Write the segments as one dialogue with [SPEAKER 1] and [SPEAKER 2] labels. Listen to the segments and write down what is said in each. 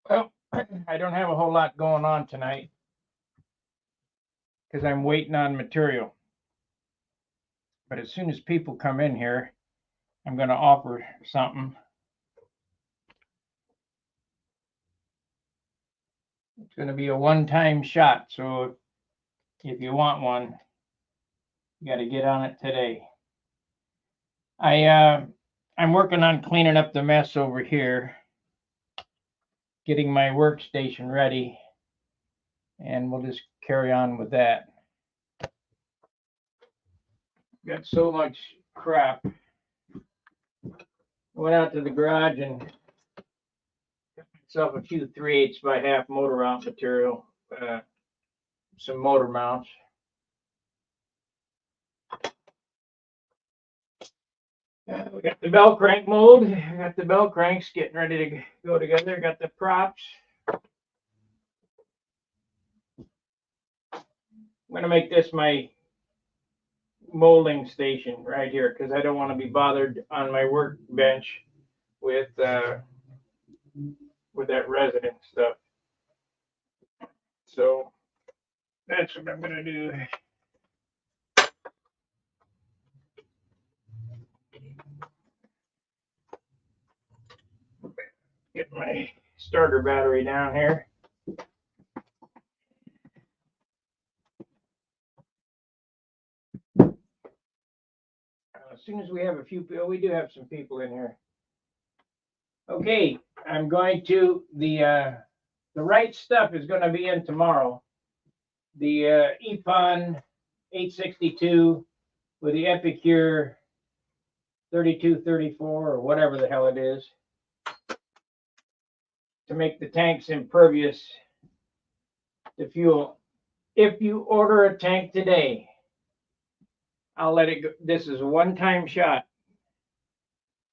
[SPEAKER 1] Well, I don't have a whole lot going on tonight because I'm waiting on material. But as soon as people come in here, I'm going to offer something. It's going to be a one-time shot. So if you want one, you got to get on it today. I'm working on cleaning up the mess over here, getting my workstation ready, and we'll just carry on with that. Got so much crap. Went out to the garage and got myself a few 3/8 by half motor mount material, some motor mounts. We got the bell crank mold. I got the bell cranks getting ready to go together. Got the props. I'm gonna make this my molding station right here because I don't want to be bothered on my workbench with that resident stuff. So that's what I'm gonna do. Get my starter battery down here. As soon as we have a few people, we do have some people in here. Okay, I'm going to the right stuff is going to be in tomorrow. The EPON 862 with the Epicure 3234 or whatever the hell it is to make the tanks impervious to fuel. If you order a tank today, I'll let it go. This is a one-time shot.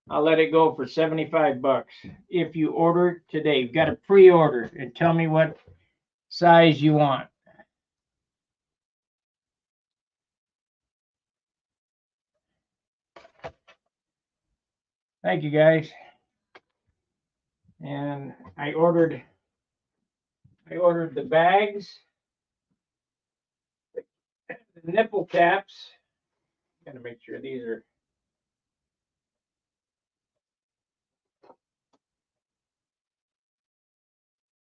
[SPEAKER 1] I'll let it go for $75 if you order today. You've got to pre-order and tell me what size you want. Thank you guys. And I ordered the bags, the nipple caps. Got to make sure these are.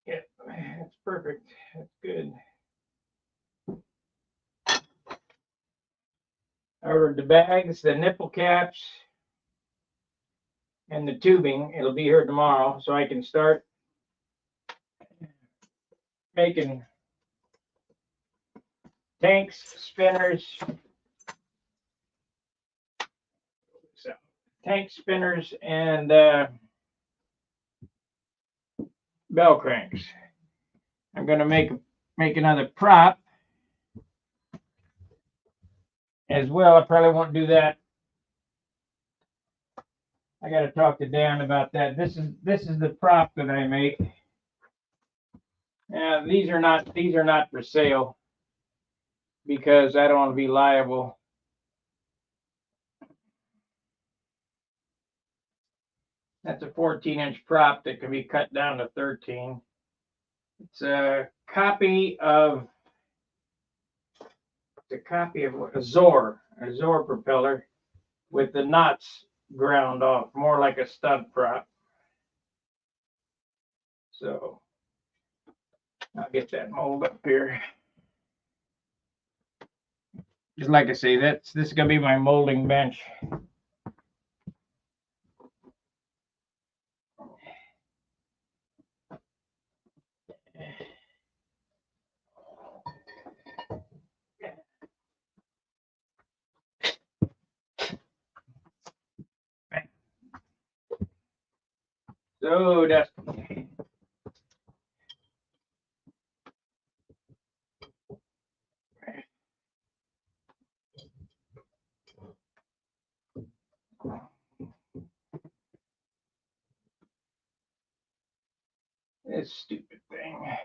[SPEAKER 1] Yeah, that's perfect. That's good. I ordered the bags, the nipple caps, and the tubing. It'll be here tomorrow, so I can start making tanks, spinners, and bell cranks. I'm going to make another prop as well. I probably won't do that. I got to talk to Dan about that. This is the prop that I make. These are not for sale because I don't want to be liable. That's a 14-inch prop that can be cut down to 13. It's a copy of a Zor propeller with the nuts ground off, more like a stud prop. So I'll get that mold up here. Just like I say, this is gonna be my molding bench. So that's this stupid thing.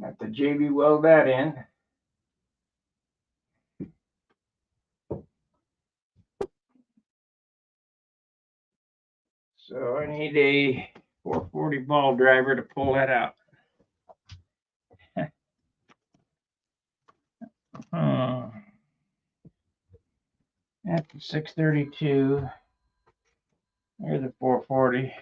[SPEAKER 1] Have to JB weld that in. So I need a 440 ball driver to pull that out. That's the 632. There's the 440.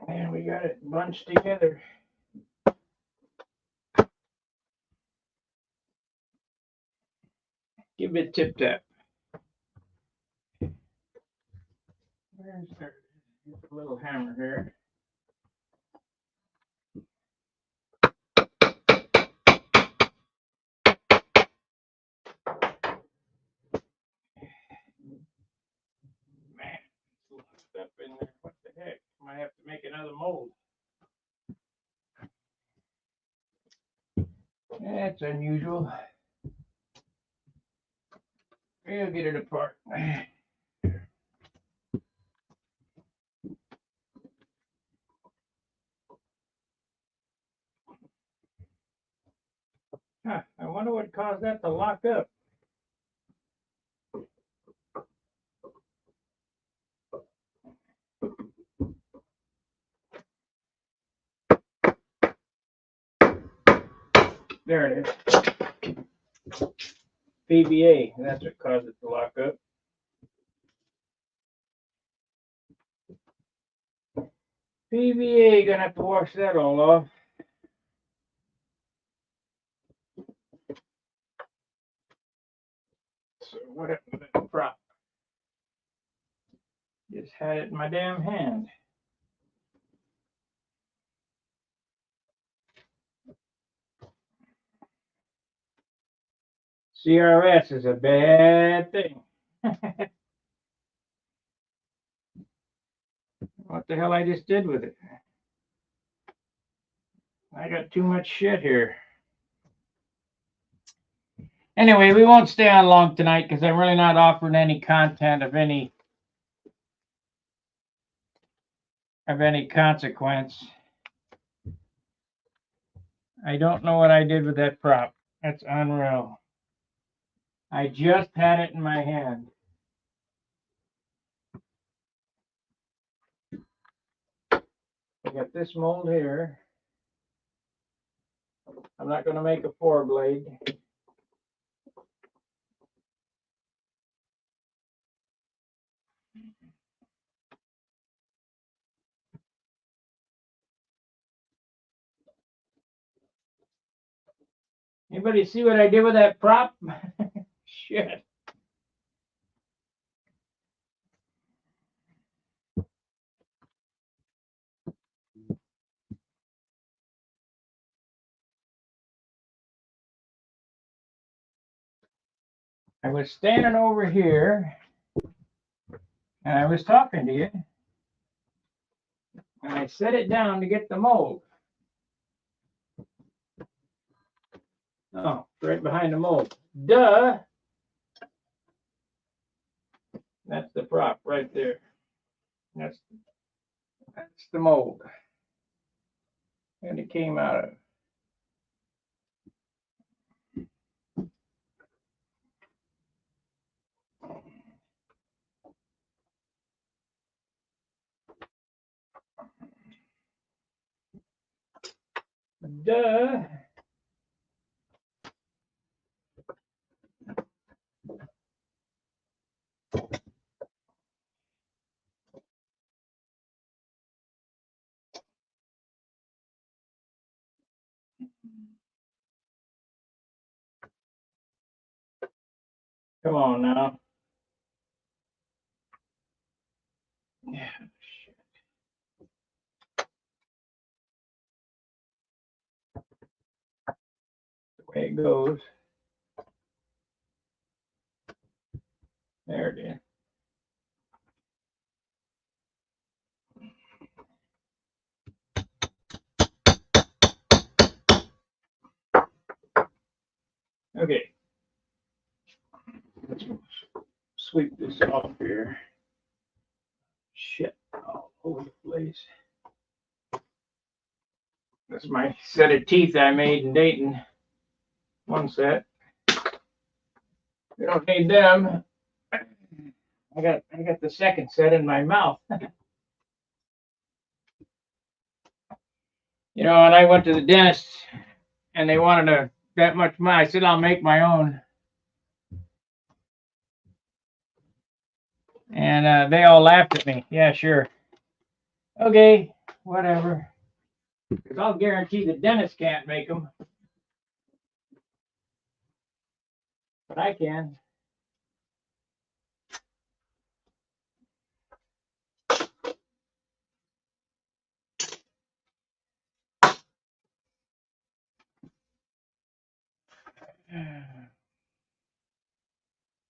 [SPEAKER 1] And we got it bunched together. Give it a tip tap. Where's there? Here's a little hammer here. Man, it's locked up in there. What the heck? Might have to make another mold. That's unusual. We'll get it apart. Huh, I wonder what caused that to lock up. There it is. PVA, that's what caused it to lock up. PVA, gonna have to wash that all off. So what happened to that prop? Just had it in my damn hand. CRS is a bad thing. What the hell I just did with it? I got too much shit here. Anyway, we won't stay on long tonight because I'm really not offering any content of any consequence. I don't know what I did with that prop. That's unreal. I just had it in my hand. I got this mold here. I'm not going to make a 4-blade. Anybody see what I did with that prop? Shit. I was standing over here and I was talking to you and I set it down to get the mold. Oh, right behind the mold. Duh. That's the prop right there. That's the mold. And it came out of. Duh. Come on now. Yeah, shit. The way it goes. There it is. Okay. Let's sweep this off here. Shit all over the place. That's my set of teeth I made in Dayton. One set. We don't need them. I got the second set in my mouth. You know, and I went to the dentist and they wanted that much money. I said, I'll make my own. And they all laughed at me. Yeah, sure. Okay, whatever. Because I'll guarantee the dentist can't make them. But I can.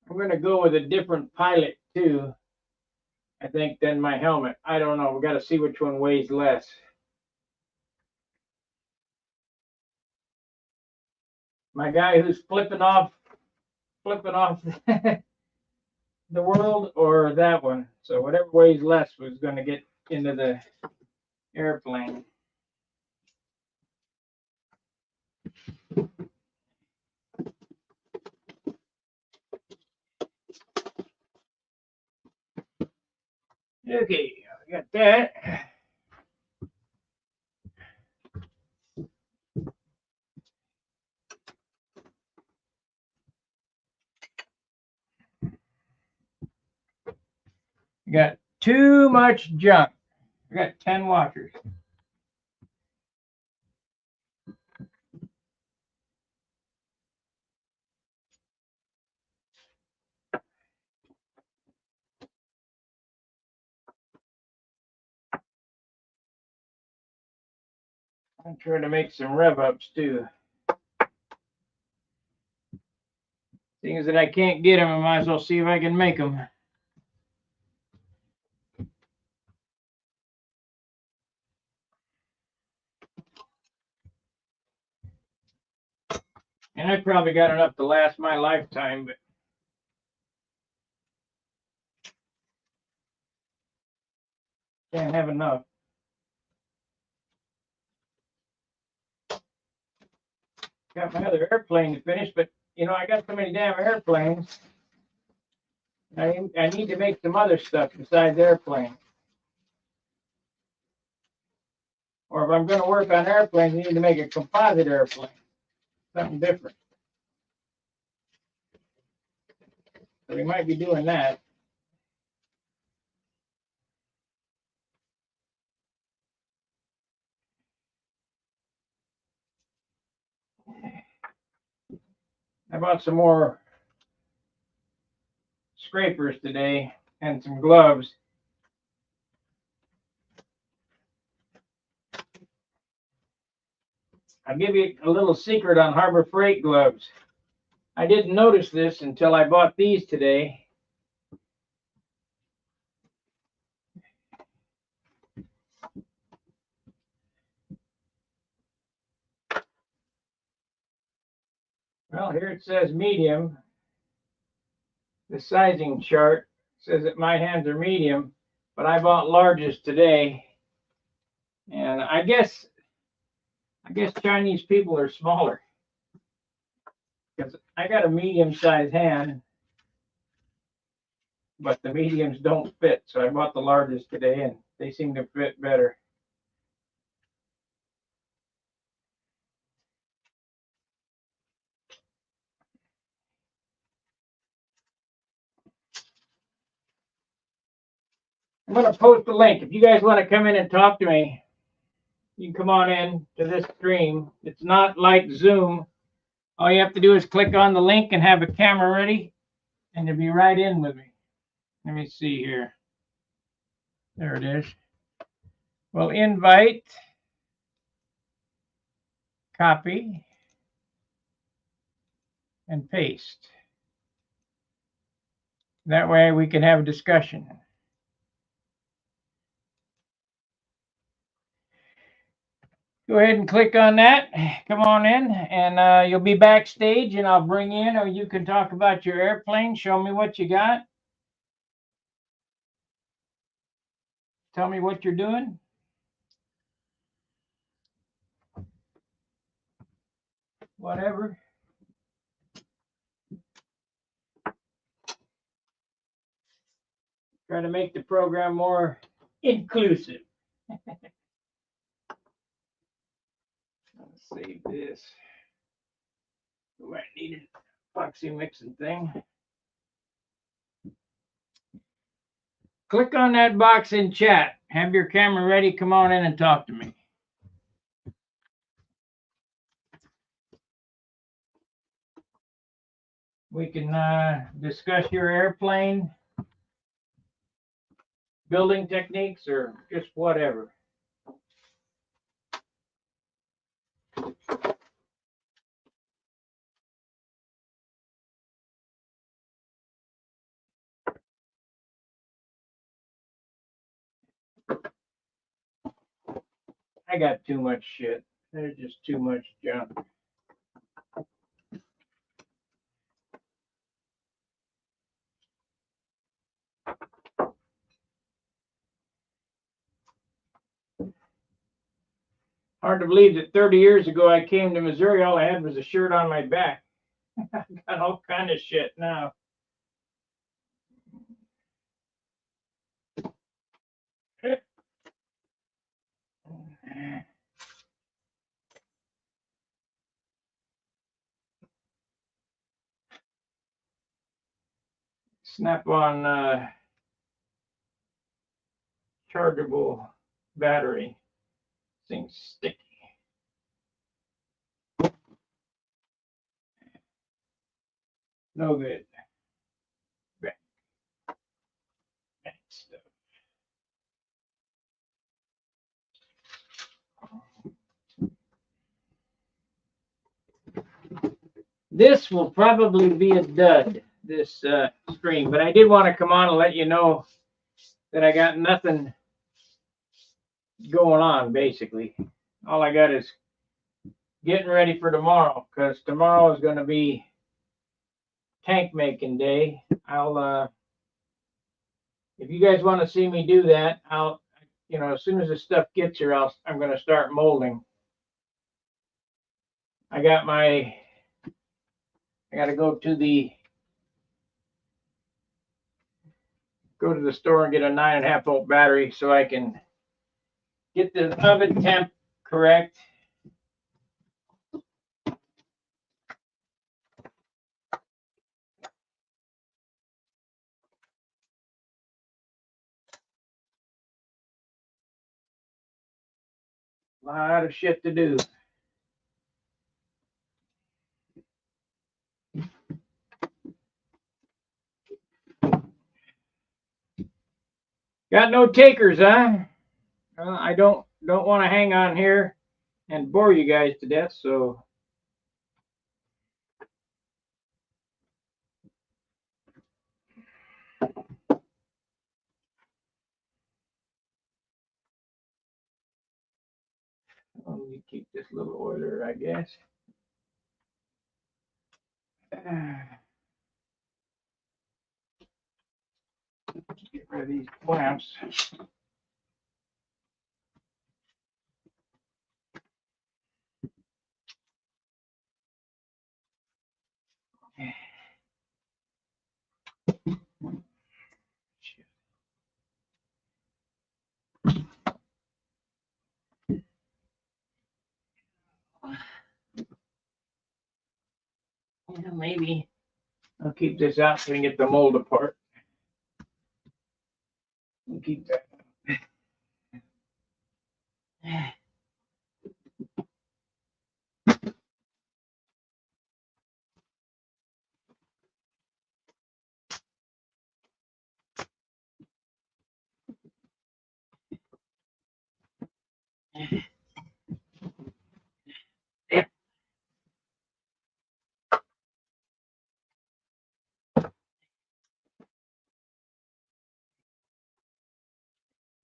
[SPEAKER 1] I'm going to go with a different pilot too, I think, than my helmet. I don't know. We got to see which one weighs less. My guy who's flipping off the world, or that one. So whatever weighs less was going to get into the airplane. Okay, I got that. You got too much junk. I got 10 washers. I'm trying to make some rev ups too. Things that I can't get them, I might as well see if I can make them. And I probably got enough to last my lifetime, but can't have enough. Got my other airplane to finish, but you know, I got so many damn airplanes. I need to make some other stuff besides airplanes. Or if I'm going to work on airplanes, I need to make a composite airplane, something different. So we might be doing that. I bought some more scrapers today and some gloves. I'll give you a little secret on Harbor Freight gloves. I didn't notice this until I bought these today. Well, here it says medium. The sizing chart says that my hands are medium, but I bought larges today. And I guess Chinese people are smaller, because I got a medium-sized hand, but the mediums don't fit. So I bought the larges today, and they seem to fit better. I'm going to post a link. If you guys want to come in and talk to me, you can come on in to this stream. It's not like Zoom. All you have to do is click on the link and have a camera ready, and you'll be right in with me. Let me see here. There it is. We'll invite, copy, and paste. That way we can have a discussion. Go ahead and click on that. Come on in, and you'll be backstage, and I'll bring you in, or you can talk about your airplane. Show me what you got. Tell me what you're doing. whatever. Try to make the program more inclusive. Let's save this. We might need an epoxy mixing thing. Click on that box in chat. Have your camera ready. Come on in and talk to me. We can discuss your airplane, building techniques, or just whatever. I got too much shit. There's just too much junk. Hard to believe that 30 years ago I came to Missouri, all I had was a shirt on my back. I got all kind of shit now. Snap-on chargeable battery. Thing's sticky. No good. Back stuff. This will probably be a dud, this stream, but I did want to come on and let you know that I got nothing going on, basically. All I got is getting ready for tomorrow, because tomorrow is going to be tank making day. I'll, if you guys want to see me do that, I'll, as soon as the stuff gets here, I'm going to start molding. I got to go to the store and get a 9.5 volt battery so I can get the oven temp correct. A lot of shit to do. Got no takers, huh? I don't want to hang on here and bore you guys to death, so let me keep this little oiler, I guess. Get rid of these clamps. Yeah, maybe I'll keep this out so we can get the mold apart. We'll keep that.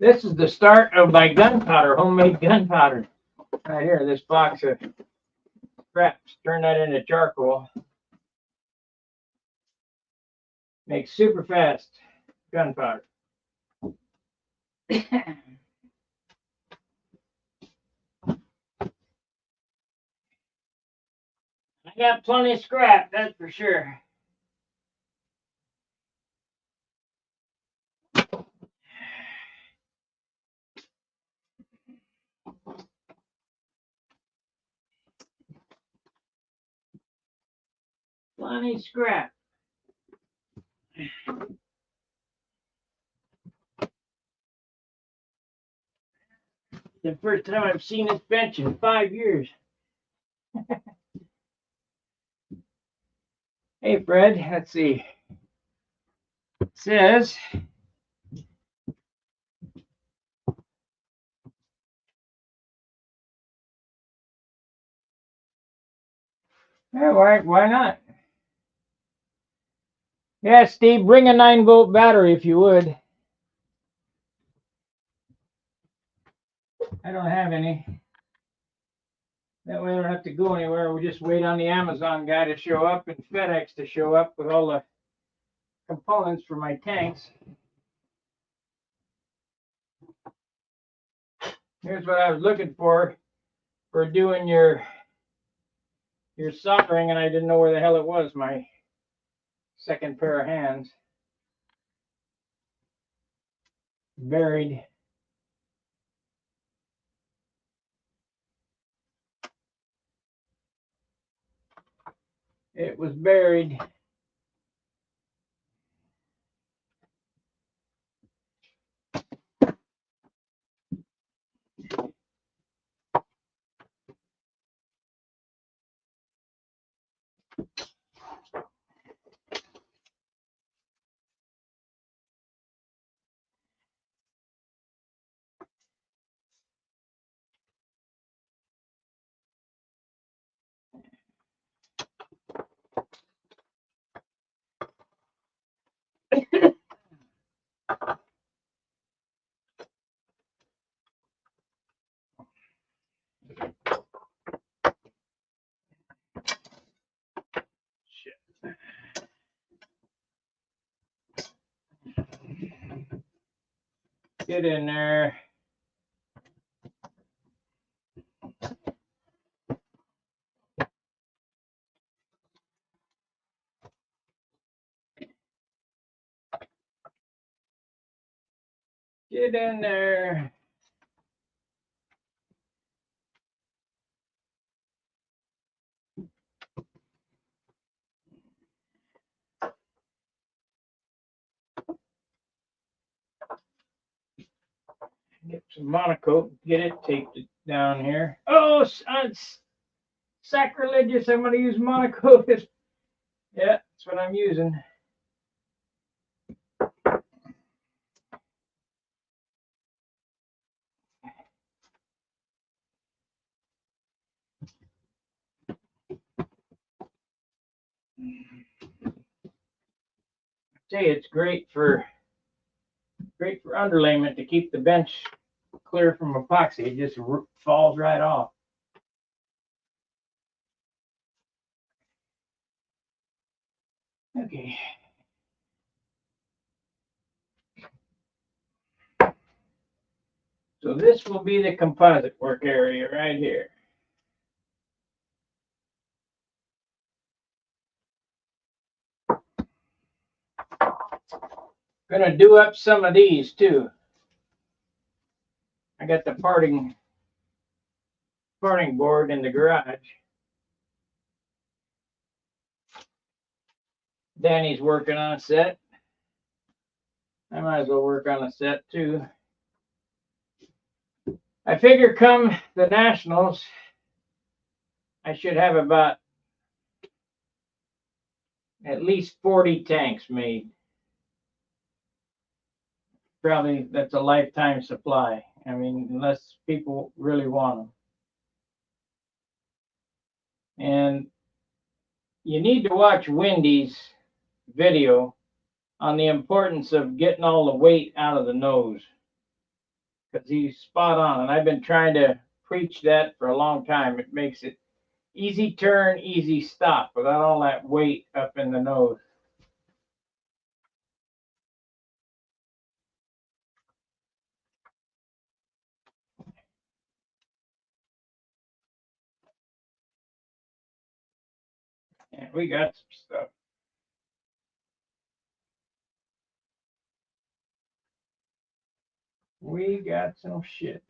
[SPEAKER 1] This is the start of my gunpowder, homemade gunpowder. Right here, this box of scraps. Turn that into charcoal. Makes super fast gunpowder. I got plenty of scrap, that's for sure. Plenty of scrap. The first time I've seen this bench in 5 years. Hey, Fred, let's see. It says, yeah, why not? Yeah, Steve, bring a 9-volt battery if you would. I don't have any. That way I don't have to go anywhere. We just wait on the Amazon guy to show up and FedEx to show up with all the components for my tanks. Here's what I was looking for doing your soldering, and I didn't know where the hell it was, my second pair of hands. Buried. It was buried. Shit. Get in there. Get in there. Get some monocoat. Get it taped down here. Oh, it's sacrilegious. I'm going to use monocoat. Yeah, that's what I'm using. I tell you, it's great for underlayment to keep the bench clear from epoxy. It just falls right off. Okay. So this will be the composite work area right here. Gonna do up some of these too. I got the parting board in the garage. Danny's working on a set. I might as well work on a set too. I figure come the nationals, I should have about at least 40 tanks made. Probably that's a lifetime supply. I mean, unless people really want them. And you need to watch Wendy's video on the importance of getting all the weight out of the nose, because he's spot on. And I've been trying to preach that for a long time. It makes it easy turn, easy stop without all that weight up in the nose. And we got some stuff. We got some shit.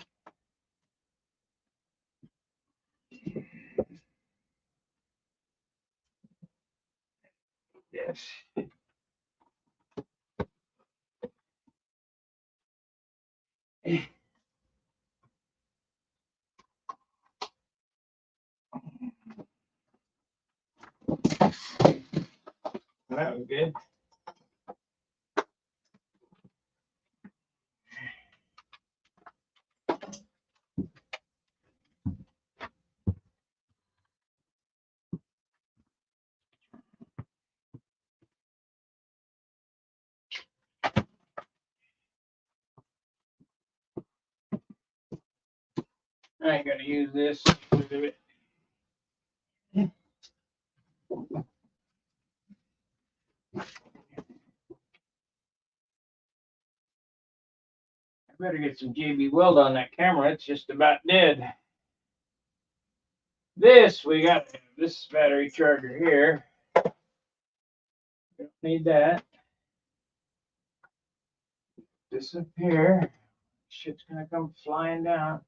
[SPEAKER 1] Yes. That was good. I ain't gonna use this. I better get some JB Weld on that camera. It's just about dead. This, we got this battery charger here. Don't need that. Disappear. Shit's gonna come flying down.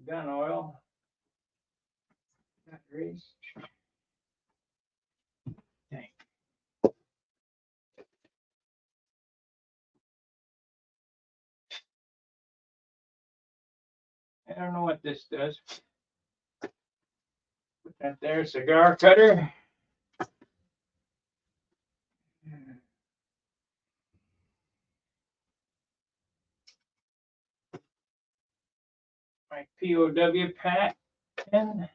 [SPEAKER 1] Gun oil. Batteries. Tank. I don't know what this does. Put that there, cigar cutter. My POW pack. And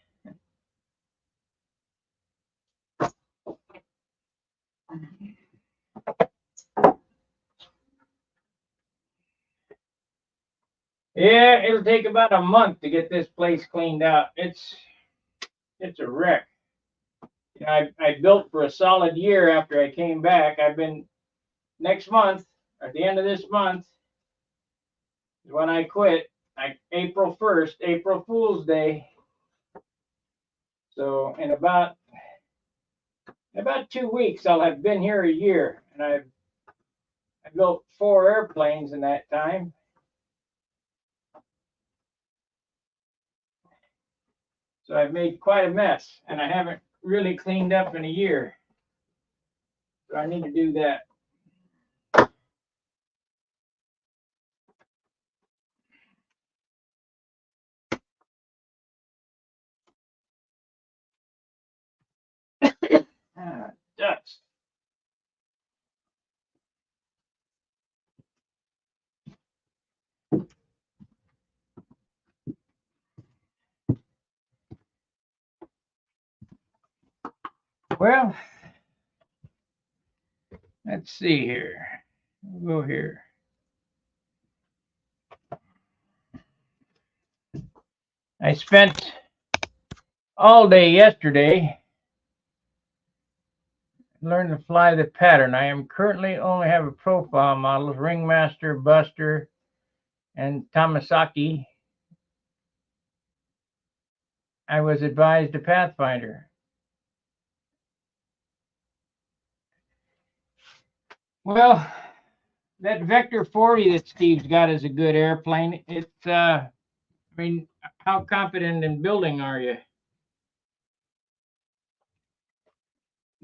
[SPEAKER 1] yeah, it'll take about a month to get this place cleaned out. It's a wreck. You know, I built for a solid year after I came back. I've been next month, at the end of this month, is when I quit. April 1st, April Fool's Day. So in about 2 weeks, I'll have been here a year, and I built 4 airplanes in that time. So I've made quite a mess, and I haven't really cleaned up in a year. So I need to do that. Dust. Well, let's see here. We'll go here. I spent all day yesterday learning to fly the pattern. I am currently only have a profile models, Ringmaster, Buster, and Tamasaki. I was advised a Pathfinder. Well, that Vector 40 that Steve's got is a good airplane. It's, I mean, how confident in building are you?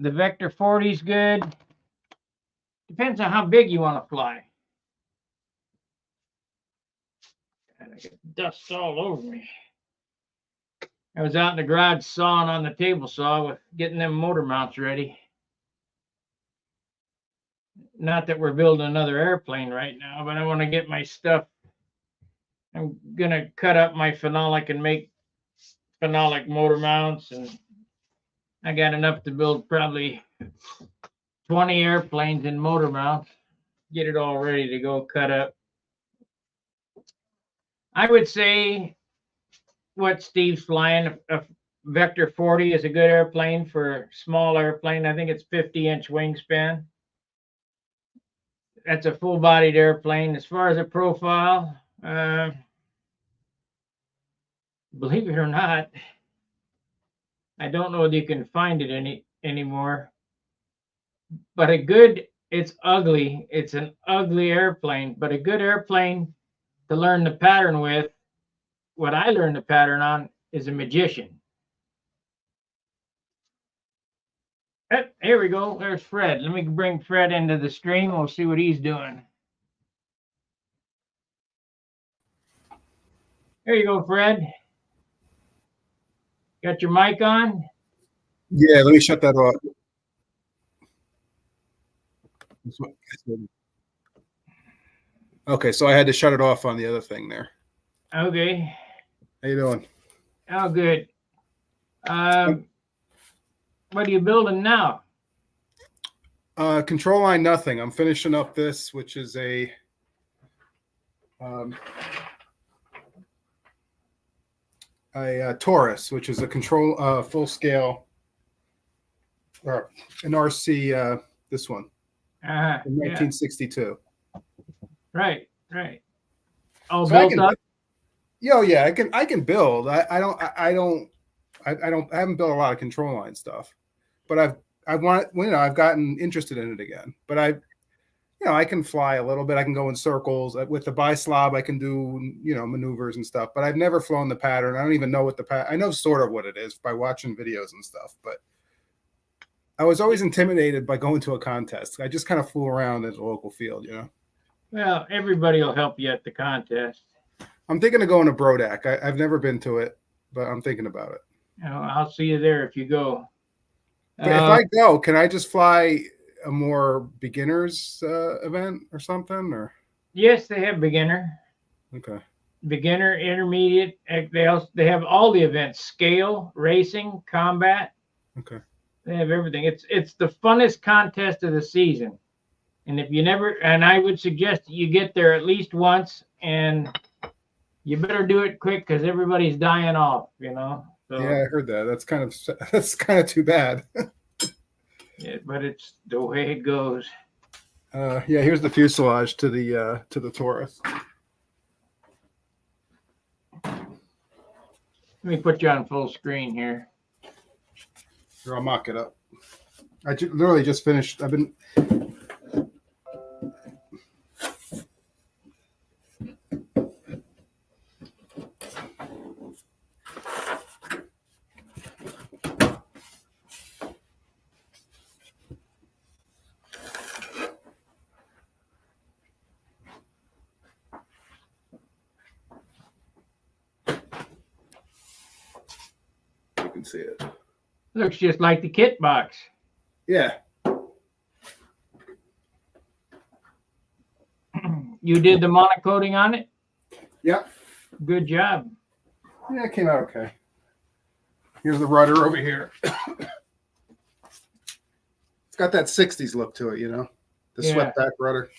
[SPEAKER 1] The Vector 40 is good. Depends on how big you want to fly. I got dust all over me. I was out in the garage sawing on the table saw with getting them motor mounts ready. Not that we're building another airplane right now, but I want to get my stuff. I'm going to cut up my phenolic and make phenolic motor mounts, and I got enough to build probably 20 airplanes in motor mounts. Get it all ready to go cut up. I would say what Steve's flying, a Vector 40 is a good airplane for a small airplane. I think it's 50-inch wingspan. That's a full-bodied airplane. As far as a profile, believe it or not, I don't know if you can find it anymore. But it's ugly. It's an ugly airplane, but a good airplane to learn the pattern with. What I learned the pattern on is a Magician. Here we go. There's Fred. Let me bring Fred into the stream. We'll see what he's doing. There you go, Fred. Got your mic on?
[SPEAKER 2] Yeah, let me shut that off. Okay, so I had to shut it off on the other thing there.
[SPEAKER 1] Okay.
[SPEAKER 2] How you doing?
[SPEAKER 1] Oh, good. What are you building now?
[SPEAKER 2] Control line nothing. I'm finishing up this, which is a Taurus, which is a control full scale, or an RC. This one, in 1962.
[SPEAKER 1] Right. All
[SPEAKER 2] So
[SPEAKER 1] built up.
[SPEAKER 2] Yeah, I can build. I haven't built a lot of control line stuff, but I've gotten interested in it again. But I can fly a little bit. I can go in circles with the bi-slob. I can do maneuvers and stuff. But I've never flown the pattern. I don't even know what the pattern. I know sort of what it is by watching videos and stuff. But I was always intimidated by going to a contest. I just kind of flew around at the local field,
[SPEAKER 1] Well, everybody will help you at the contest.
[SPEAKER 2] I'm thinking of going to Brodak. I've never been to it, but I'm thinking about it.
[SPEAKER 1] I'll see you there if you go.
[SPEAKER 2] But if I go, can I just fly a more beginners event or something? Or
[SPEAKER 1] yes, they have beginner.
[SPEAKER 2] Okay.
[SPEAKER 1] Beginner, intermediate. They have all the events: scale, racing, combat.
[SPEAKER 2] Okay.
[SPEAKER 1] They have everything. It's the funnest contest of the season. And if you never, and I would suggest you get there at least once, and you better do it quick because everybody's dying off, So,
[SPEAKER 2] yeah, I heard that. That's kind of too bad.
[SPEAKER 1] Yeah, but it's the way it goes.
[SPEAKER 2] Yeah, here's the fuselage to the Taurus.
[SPEAKER 1] Let me put you on full screen here.
[SPEAKER 2] Here, I'll mock it up. I literally just finished. I've been. You can see it.
[SPEAKER 1] Looks just like the kit box.
[SPEAKER 2] Yeah.
[SPEAKER 1] You did the monocoating on it?
[SPEAKER 2] Yep.
[SPEAKER 1] Good job.
[SPEAKER 2] Yeah, it came out okay. Here's the rudder over here. It's got that 60s look to it, the swept back rudder.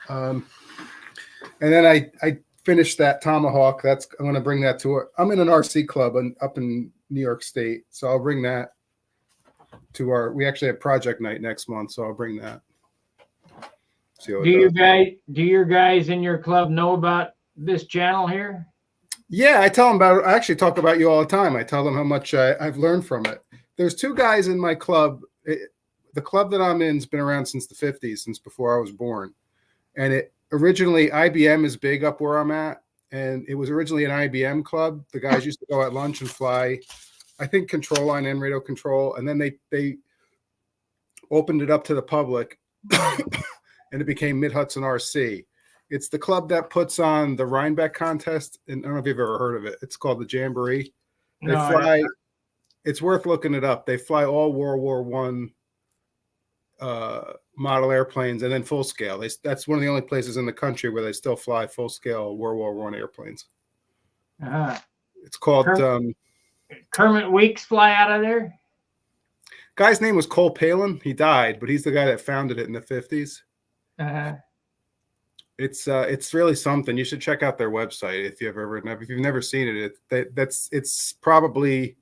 [SPEAKER 2] And then I finished that Tomahawk. I'm going to bring that to I'm in an RC club up in New York State, so I'll bring that to we actually have project night next month, so I'll bring that.
[SPEAKER 1] Do your guys in your club know about this channel here?
[SPEAKER 2] Yeah, I tell them about it. I actually talk about you all the time. I tell them how much I've learned from it. There's two guys in my club. The club that I'm in has been around since the 50s, since before I was born. And originally IBM is big up where I'm at. And it was originally an IBM club. The guys used to go at lunch and fly, I think, control line and radio control. And then they opened it up to the public and it became Mid-Hudson RC. It's the club that puts on the Rhinebeck contest. And I don't know if you've ever heard of it. It's called the Jamboree. They fly. It's worth looking it up. They fly all World War I model airplanes and then full scale. That's one of the only places in the country where they still fly full scale World War I airplanes. It's called
[SPEAKER 1] Kermit Weeks fly out of there.
[SPEAKER 2] Guy's name was Cole Palin. He died, but he's the guy that founded it in the 50s. It's really something. You should check out their website if you've never seen it. It's probably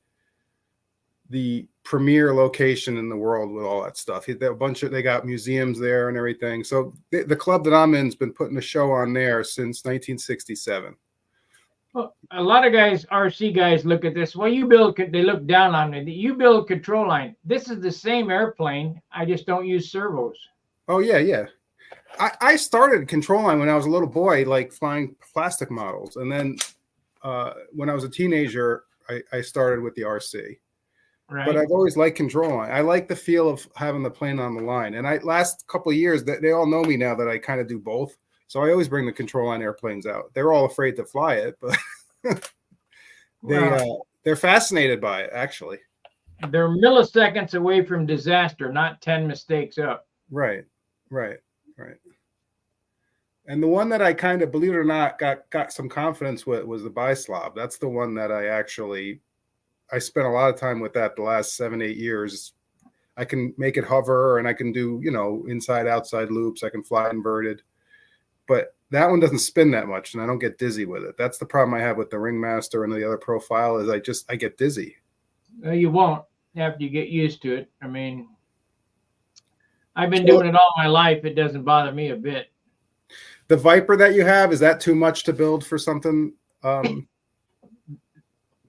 [SPEAKER 2] the premier location in the world with all that stuff. They got museums there and everything. So the club that I'm in has been putting a show on there since 1967.
[SPEAKER 1] Well, a lot of guys, RC guys, look at this. Well, you build, they look down on it. You build control line. This is the same airplane. I just don't use servos.
[SPEAKER 2] Oh yeah, yeah. I started control line when I was a little boy, like flying plastic models, and then when I was a teenager, I started with the RC.
[SPEAKER 1] Right.
[SPEAKER 2] But I've always liked control line. I like the feel of having the plane on the line. And last couple of years, they all know me now that I kind of do both. So I always bring the control line airplanes out. They're all afraid to fly it, but they're fascinated by it, actually.
[SPEAKER 1] They're milliseconds away from disaster, not 10 mistakes up.
[SPEAKER 2] Right. And the one that I kind of, believe it or not, got some confidence with was the Bislov. That's the one that I spent a lot of time with that the last 7-8 years. I can make it hover, and I can do, inside outside loops. I can fly inverted, but that one doesn't spin that much, and I don't get dizzy with it. That's the problem I have with the Ringmaster and the other profile is I get dizzy.
[SPEAKER 1] You won't after you get used to it. I mean, I've been doing it all my life. It doesn't bother me a bit.
[SPEAKER 2] The Viper that you have, is that too much to build for something?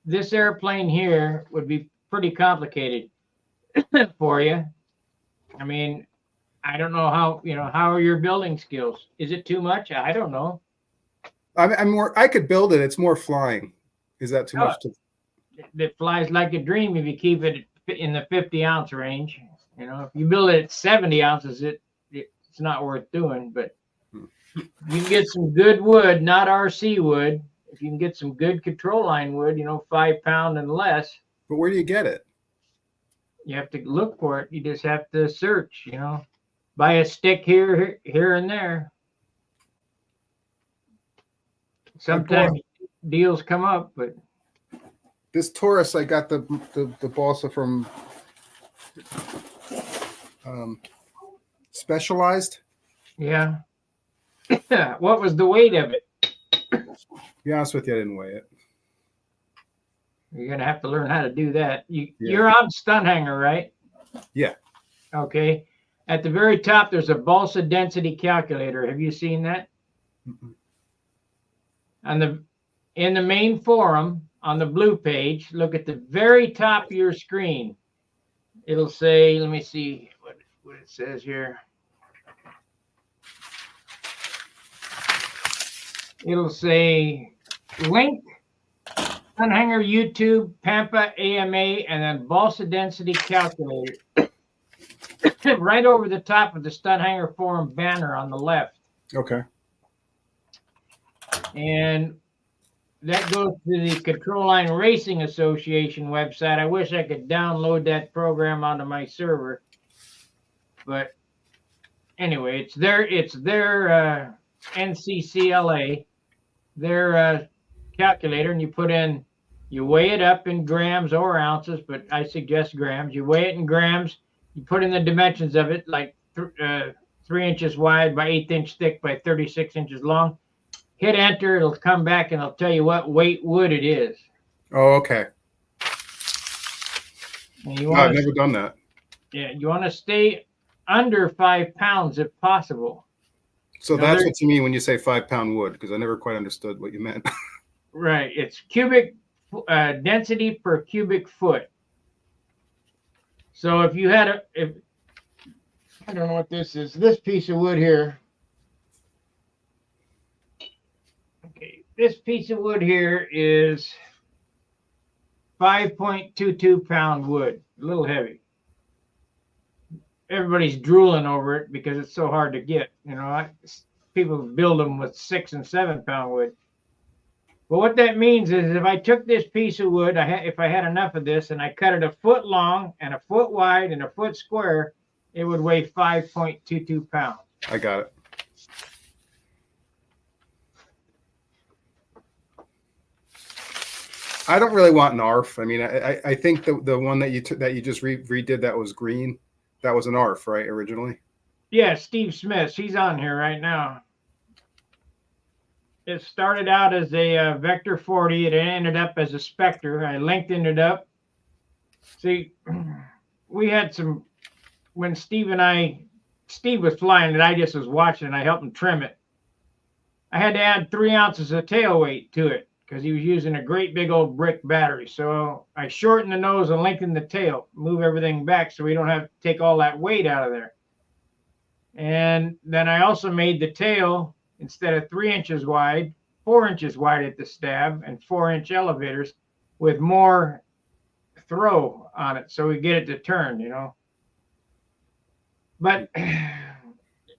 [SPEAKER 1] This airplane here would be pretty complicated for you. I mean, I don't know how are your building skills? Is it too much? I don't know.
[SPEAKER 2] I could build it. It's more flying. Is that too much?
[SPEAKER 1] It flies like a dream if you keep it in the 50-ounce range. If you build it at 70 ounces, it's not worth doing. But you can get some good wood, not RC wood. If you can get some good control line wood, 5 pound and less.
[SPEAKER 2] But where do you get it?
[SPEAKER 1] You have to look for it. You just have to search, buy a stick here and there. Sometimes deals come up, but
[SPEAKER 2] this Taurus, I got the balsa from Specialized.
[SPEAKER 1] Yeah. What was the weight of it?
[SPEAKER 2] To be honest with you, I didn't weigh it.
[SPEAKER 1] You're gonna have to learn how to do that. You're on stun hanger, right?
[SPEAKER 2] Yeah.
[SPEAKER 1] Okay. At the very top, there's a balsa density calculator. Have you seen that? Mm-mm. In the main forum on the blue page, look at the very top of your screen. It'll say, let me see what it says here. It'll say link, stun hanger, YouTube, Pampa, AMA, and then balsa density calculator. Right over the top of the stun hanger forum banner on the left.
[SPEAKER 2] Okay.
[SPEAKER 1] And that goes to the Control Line Racing Association website. I wish I could download that program onto my server, but anyway, it's their NCCLA, their calculator, and you weigh it up in grams or ounces, but I suggest grams. You weigh it in grams. You put in the dimensions of it, like 3 inches wide by 1/8 inch thick by 36 inches long. Hit enter, it'll come back and it'll tell you what weight wood it is.
[SPEAKER 2] Oh, okay. I've never done that.
[SPEAKER 1] Yeah, you want to stay under 5 pounds if possible.
[SPEAKER 2] So that's what you mean when you say 5 pound wood, because I never quite understood what you meant.
[SPEAKER 1] Right. It's cubic density per cubic foot. So if you had I don't know what this is, this piece of wood here. Okay, this piece of wood here is 5.22 pound wood, a little heavy. Everybody's drooling over it because it's so hard to get. People build them with 6 and 7 pound wood. But what that means is if I took this piece of wood, if I had enough of this, and I cut it 1 foot long and 1 foot wide and 1 foot square, it would weigh 5.22 pounds.
[SPEAKER 2] I got it. I don't really want an ARF. I mean, I think the one that you just redid that was green. That was an ARF, right, originally?
[SPEAKER 1] Yeah, Steve Smith. He's on here right now. It started out as a Vector 40. It ended up as a Spectre. I lengthened it up. See, we had when Steve was flying it, I just was watching and I helped him trim it. I had to add 3 ounces of tail weight to it because he was using a great big old brick battery. So I shortened the nose and lengthened the tail, move everything back so we don't have to take all that weight out of there. And then I also made the tail, instead of 3 inches wide, 4 inches wide at the stab and 4-inch elevators with more throw on it so we get it to turn, But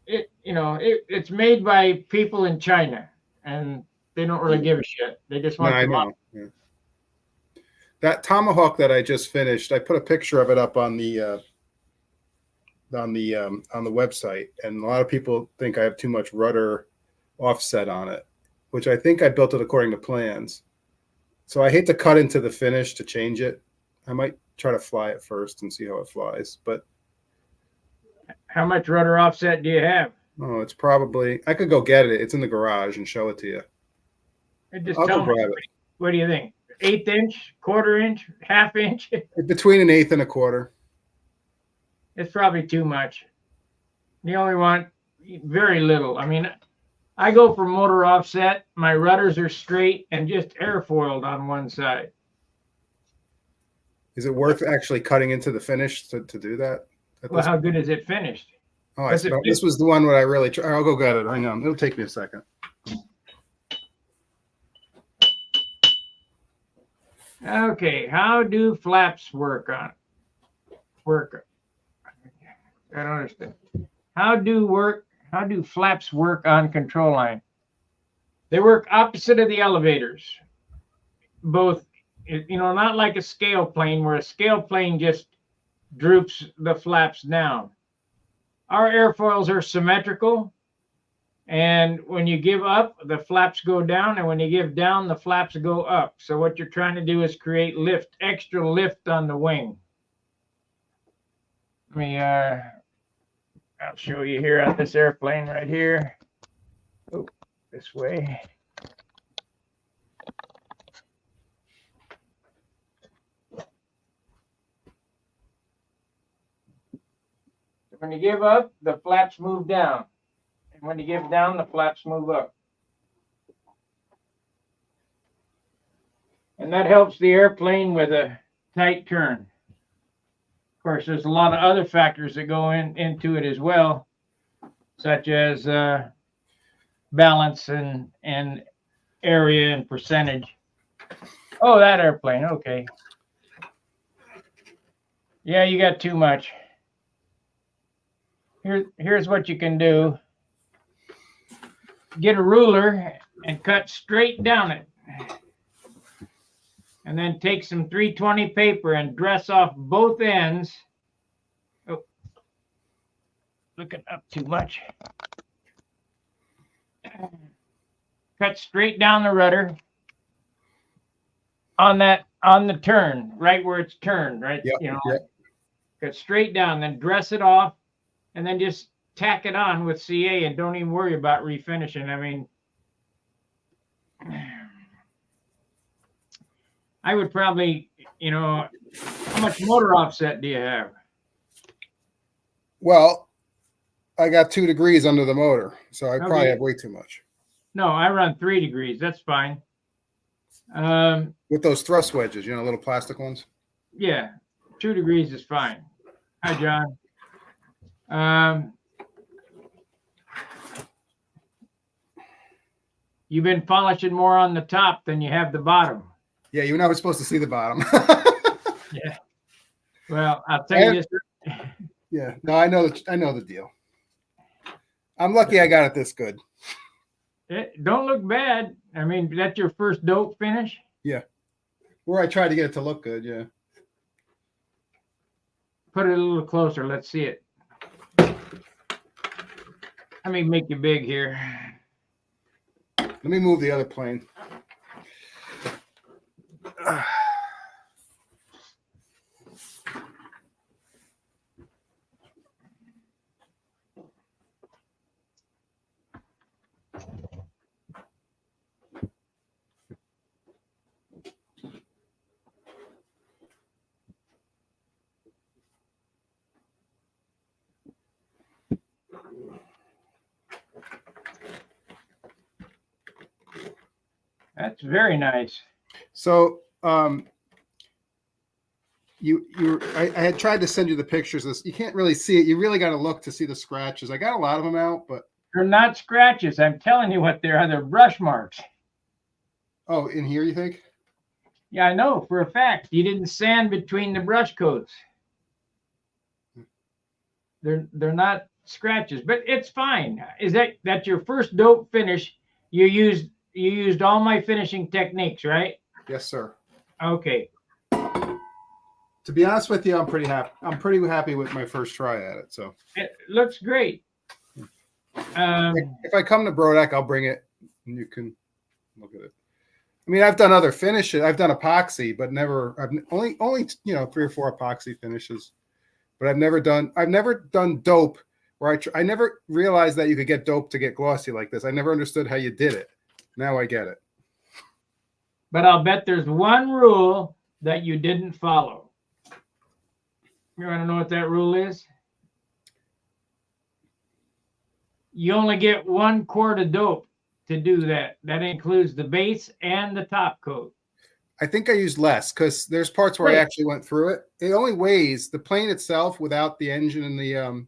[SPEAKER 1] it's made by people in China, and they don't really give a shit. They just
[SPEAKER 2] No,
[SPEAKER 1] want
[SPEAKER 2] I
[SPEAKER 1] the money.
[SPEAKER 2] know. Yeah. That Tomahawk that I just finished, I put a picture of it up on the website, and a lot of people think I have too much rudder offset on it, which I think I built it according to plans. So I hate to cut into the finish to change it. I might try to fly it first and see how it flies. But
[SPEAKER 1] how much rudder offset do you have?
[SPEAKER 2] oh, it's probably, I could go get it. It's in the garage and show it to you.
[SPEAKER 1] Just
[SPEAKER 2] I'll
[SPEAKER 1] tell
[SPEAKER 2] go
[SPEAKER 1] me.
[SPEAKER 2] grab it.
[SPEAKER 1] What do you think? 1/8 inch, 1/4 inch, 1/2 inch?
[SPEAKER 2] Between an 1/8 and a 1/4.
[SPEAKER 1] It's probably too much. You only want very little. I mean, I go for motor offset. My rudders are straight and just airfoiled on one side.
[SPEAKER 2] Is it worth actually cutting into the finish to do that?
[SPEAKER 1] Well, how good is it finished?
[SPEAKER 2] Oh, this was the one where I really try. I'll go get it. Hang on. It'll take me a second.
[SPEAKER 1] Okay, how do flaps work on it? I don't understand. How do flaps work on control line? They work opposite of the elevators. Both, not like a scale plane where a scale plane just droops the flaps down. Our airfoils are symmetrical, and when you give up, the flaps go down, and when you give down, the flaps go up. So what you're trying to do is create extra lift on the wing. Let me, I'll show you here on this airplane right here. Oh, this way. When you give up, the flaps move down. And when you give down, the flaps move up. And that helps the airplane with a tight turn. Of course, there's a lot of other factors that go into it as well, such as balance and area and percentage. Oh, that airplane. Okay. Yeah, you got too much. Here's what you can do. Get a ruler and cut straight down it. And then take some 320 paper and dress off both ends. Oh, looking up too much. Cut straight down the rudder on the turn, right where it's turned, right?
[SPEAKER 2] Yep.
[SPEAKER 1] Cut straight down, then dress it off, and then just tack it on with CA and don't even worry about refinishing. I mean, I would probably, how much motor offset do you have?
[SPEAKER 2] Well, I got 2 degrees under the motor, so I probably have way too much.
[SPEAKER 1] No, I run 3 degrees. That's fine.
[SPEAKER 2] With those thrust wedges, little plastic ones.
[SPEAKER 1] Yeah, 2 degrees is fine. Hi, John. You've been polishing more on the top than you have the bottom.
[SPEAKER 2] Yeah, you're never supposed to see the bottom.
[SPEAKER 1] Yeah. Well, I'll tell you this.
[SPEAKER 2] Yeah. No, I know the deal. I'm lucky I got it this good.
[SPEAKER 1] It don't look bad. I mean, that's your first dope finish?
[SPEAKER 2] Yeah. Where I tried to get it to look good, yeah.
[SPEAKER 1] Put it a little closer. Let's see it. Let me make you big here.
[SPEAKER 2] Let me move the other plane.
[SPEAKER 1] That's very nice.
[SPEAKER 2] So, I had tried to send you the pictures of this. You can't really see it. You really got to look to see the scratches. I got a lot of them out, but
[SPEAKER 1] They're not scratches. I'm telling you what they are. They're brush marks.
[SPEAKER 2] oh, in here you think?
[SPEAKER 1] Yeah, I know for a fact. You didn't sand between the brush coats. They're not scratches, but it's fine. Is that your first dope finish? You used all my finishing techniques, right?
[SPEAKER 2] Yes, sir.
[SPEAKER 1] Okay.
[SPEAKER 2] To be honest with you, I'm pretty happy. I'm pretty happy with my first try at it. So
[SPEAKER 1] It looks great.
[SPEAKER 2] if I come to Brodak, I'll bring it and you can look at it. I mean, I've done other finishes. I've done epoxy, but never. I've only 3 or 4 epoxy finishes. But I've never done dope where I never realized that you could get dope to get glossy like this. I never understood how you did it. Now I get it.
[SPEAKER 1] But I'll bet there's one rule that you didn't follow. You want to know what that rule is? You only get 1 quart of dope to do that. That includes the base and the top coat.
[SPEAKER 2] I think I used less because there's parts where I actually went through it. It only weighs the plane itself without the engine and the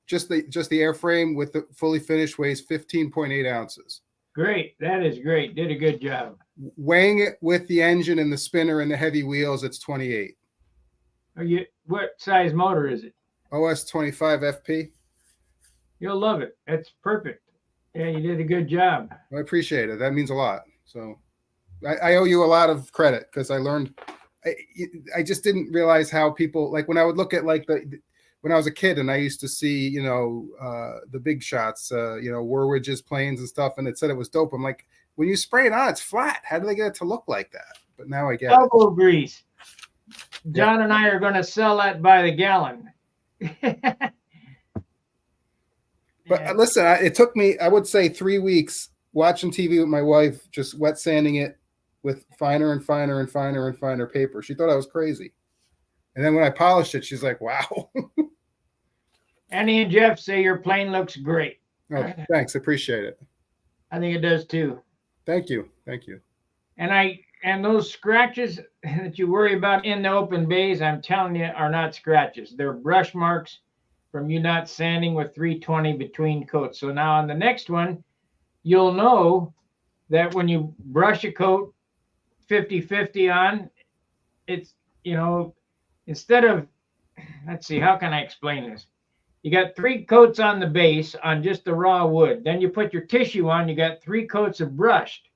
[SPEAKER 2] just the airframe with the fully finished weighs 15.8 ounces.
[SPEAKER 1] Great. That is great. Did a good job.
[SPEAKER 2] Weighing it with the engine and the spinner and the heavy wheels, it's 28.
[SPEAKER 1] What size motor is it?
[SPEAKER 2] OS 25 FP.
[SPEAKER 1] You'll love it. That's perfect. Yeah, you did a good job.
[SPEAKER 2] I appreciate it. That means a lot. So I owe you a lot of credit because I learned. I just didn't realize how people, like when I would look at like when I was a kid and I used to see, the big shots, Warwidge's planes and stuff, and it said it was dope. I'm like, when you spray it on, it's flat. How do they get it to look like that? But now I get
[SPEAKER 1] elbow grease. John and I are going to sell that by the gallon.
[SPEAKER 2] But listen, it took me, I would say 3 weeks watching TV with my wife, just wet sanding it with finer and finer and finer and finer paper. She thought I was crazy. And then when I polished it, she's like, wow.
[SPEAKER 1] Annie and Jeff say your plane looks great.
[SPEAKER 2] Oh, thanks. Appreciate it.
[SPEAKER 1] I think it does too.
[SPEAKER 2] Thank you. Thank you.
[SPEAKER 1] And those scratches that you worry about in the open bays, I'm telling you, are not scratches. They're brush marks from you not sanding with 320 between coats. So now on the next one, you'll know that when you brush a coat 50-50 on, it's, instead of, let's see, how can I explain this? You got 3 coats on the base on just the raw wood. Then you put your tissue on, you got 3 coats of brushed.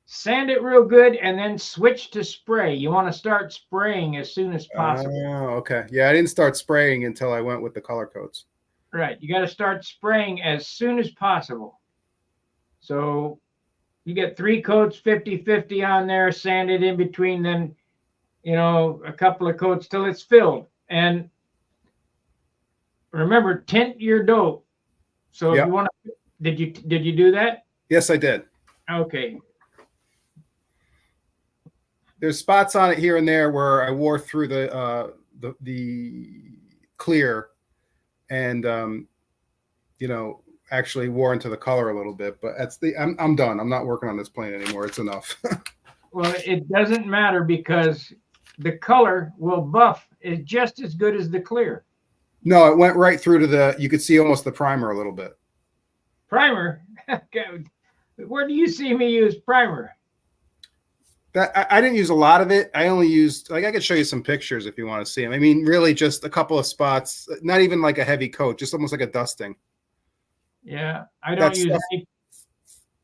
[SPEAKER 1] Sand it real good and then switch to spray. You want to start spraying as soon as possible.
[SPEAKER 2] Oh, okay. Yeah, I didn't start spraying until I went with the color coats.
[SPEAKER 1] Right. You got to start spraying as soon as possible. So you get 3 coats, 50-50 on there, sand it in between, then, a couple of coats till it's filled. And remember, tint your dope. So if you want to, did you do that?
[SPEAKER 2] Yes, I did.
[SPEAKER 1] Okay.
[SPEAKER 2] There's spots on it here and there where I wore through the clear and, actually wore into the color a little bit, but I'm done. I'm not working on this plane anymore. It's enough.
[SPEAKER 1] Well, it doesn't matter because the color will buff is just as good as the clear.
[SPEAKER 2] No, it went right through to you could see almost the primer a little bit.
[SPEAKER 1] Primer? Where do you see me use primer?
[SPEAKER 2] I didn't use a lot of it. I only used, I could show you some pictures if you want to see them. I mean, really just a couple of spots, not even like a heavy coat, just almost like a dusting.
[SPEAKER 1] Yeah, I don't use any.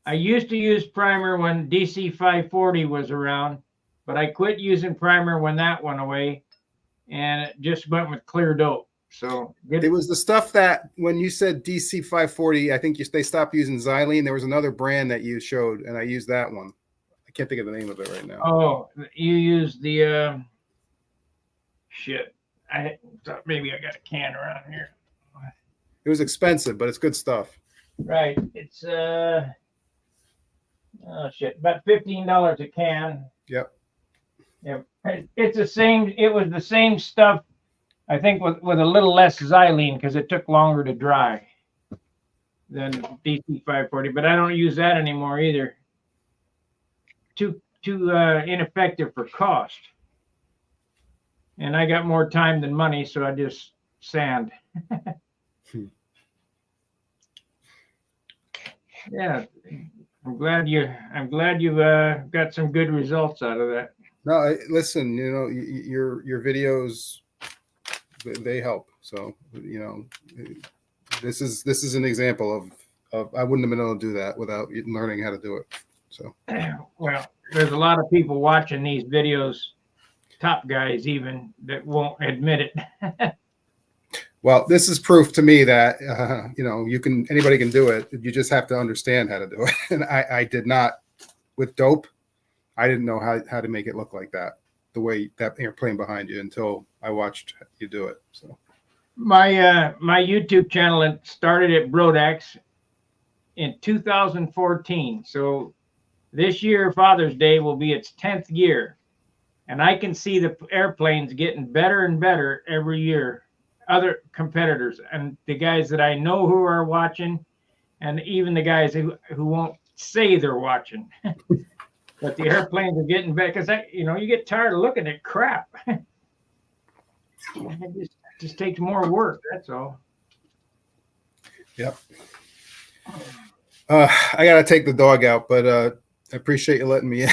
[SPEAKER 1] I used to use primer when DC 540 was around, but I quit using primer when that went away and it just went with clear dope. So
[SPEAKER 2] it was the stuff that when you said DC 540, I think they stopped using xylene. There was another brand that you showed, and I used that one. I can't think of the name of it right now.
[SPEAKER 1] Oh, you used the shit. I thought maybe I got a can around here.
[SPEAKER 2] It was expensive, but it's good stuff.
[SPEAKER 1] Right. It's oh shit, about $15 a can.
[SPEAKER 2] Yep.
[SPEAKER 1] Yep. It's the same. It was the same stuff, I think, with a little less xylene because it took longer to dry than DC 540. But I don't use that anymore either. too ineffective for cost. And I got more time than money, so I just sand. Yeah, I'm glad you got some good results out of that.
[SPEAKER 2] No, listen, your videos, they help. So, this is an example of I wouldn't have been able to do that without learning how to do it. So,
[SPEAKER 1] well, there's a lot of people watching these videos, top guys even, that won't admit it.
[SPEAKER 2] well, this is proof to me that anybody can do it. You just have to understand how to do it. And I did not with dope. I didn't know how to make it look like that, the way that airplane behind you, until I watched you do it. So
[SPEAKER 1] my YouTube channel started at Brodax in 2014. So this year, Father's Day will be its 10th year. And I can see the airplanes getting better and better every year. Other competitors and the guys that I know who are watching, and even the guys who won't say they're watching. But the airplanes are getting better because you get tired of looking at crap. It just takes more work. That's all.
[SPEAKER 2] Yep. I gotta take the dog out, but I appreciate you letting me in.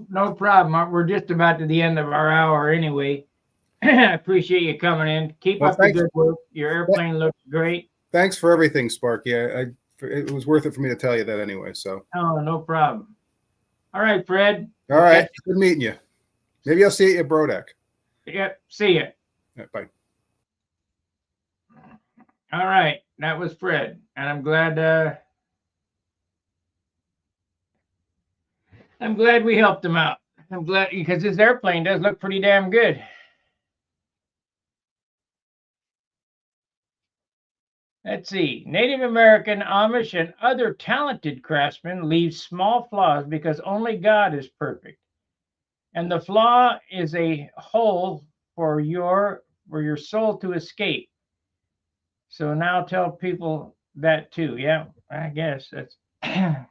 [SPEAKER 1] No problem. We're just about to the end of our hour anyway. I appreciate you coming in. Keep up the good work. Your airplane looks great.
[SPEAKER 2] Thanks for everything, Sparky. It was worth it for me to tell you that anyway. So.
[SPEAKER 1] Oh, no problem. All right, Fred.
[SPEAKER 2] All right. Good meeting you. Maybe I'll see you at Brodax.
[SPEAKER 1] Yep. See you.
[SPEAKER 2] Right, bye.
[SPEAKER 1] All right. That was Fred. And I'm glad we helped him out. I'm glad because this airplane does look pretty damn good. Let's see. Native American, Amish, and other talented craftsmen leave small flaws because only God is perfect. And the flaw is a hole for your soul to escape. So now tell people that too. Yeah, I guess that's I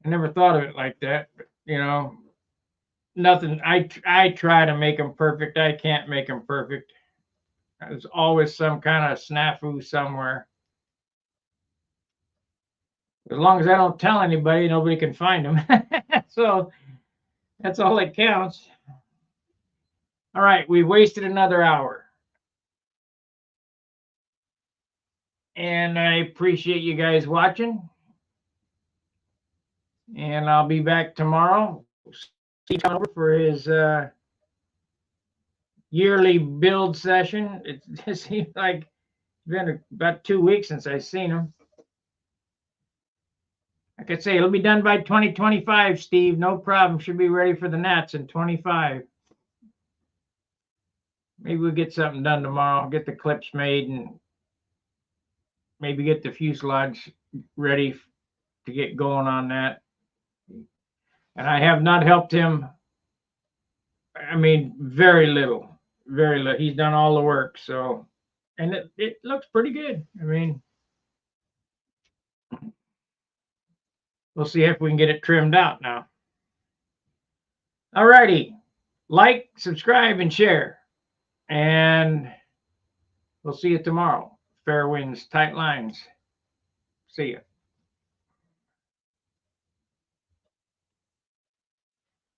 [SPEAKER 1] never thought of it like that, but nothing. I try to make them perfect. I can't make them perfect. There's always some kind of snafu somewhere. As long as I don't tell anybody, nobody can find them. So that's all that counts. All right, we wasted another hour. And I appreciate you guys watching. And I'll be back tomorrow. Steve over for his yearly build session. It seems like it's been about 2 weeks since I've seen him. Like I say, it'll be done by 2025, Steve. No problem. Should be ready for the Nats in 25. Maybe we'll get something done tomorrow. Get the clips made and maybe get the fuselage ready to get going on that. And I have not helped him. I mean, very little. Very little. He's done all the work. So, and it looks pretty good. I mean, we'll see if we can get it trimmed out now. All righty. Like, subscribe, and share. And we'll see you tomorrow. Fair winds, tight lines. See ya.